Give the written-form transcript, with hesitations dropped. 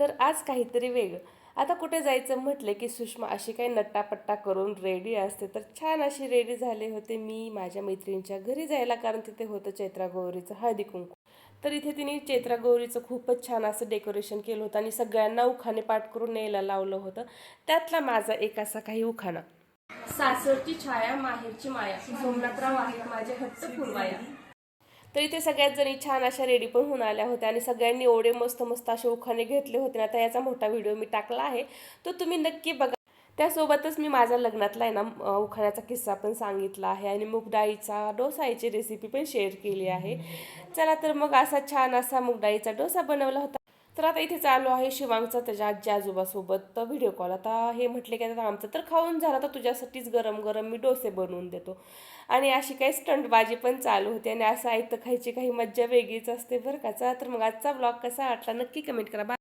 तर आज काहीतरी वेगळं. आता कुठे जायचं म्हटलं की सुषमा अशी काही नट्टापट्टा करून रेडी असते. तर छान अशी रेडी झाले होते मी माझ्या मैत्रिणीच्या घरी जायला, कारण तिथे होतं चैत्रा गौरीचं हळदी कुंकू. तर इथे तिने चैत्रा गौरीचं खूपच छान असं डेकोरेशन केलं होतं आणि सगळ्यांना उखाणे पाठ करून न्यायला लावलं होतं. त्यातला माझा एक असा काही उखाणा. सासरची छाया माहेरची माया, सोमनाथराव आहेत माझे हट्ट फुलवाया. तर इथे सगळ्यात जणी छान अशा रेडी पण होऊन आल्या होत्या आणि सगळ्यांनी एवढे मस्त मस्त असे उखाणे घेतले होते ना. आता याचा मोठा व्हिडिओ मी टाकला आहे, तो तुम्ही नक्की बघा. त्यासोबतच मी माझ्या लग्नातला आहे ना उखाण्याचा किस्सा पण सांगितला आहे आणि मूग डाळीचा डोसा याची रेसिपी पण शेअर केली आहे. चला तर मग असा छान असा मूग डाळीचा डोसा बनवला होता. तर आता इथे चालू आहे शिवांगचा त्याच्या आजी आजोबासोबत व्हिडिओ कॉल. आता हे म्हटले की आता आमचं तर खाऊन झालं, तर तुझ्यासाठीच गरम गरम मी डोसे बनवून देतो. आणि अशी काही स्टंटबाजी पण चालू होती आणि असं ऐकतं खायची काही मज्जा वेगळीच असते बरं का. चला तर मग आजचा ब्लॉग कसा वाटला नक्की कमेंट करा.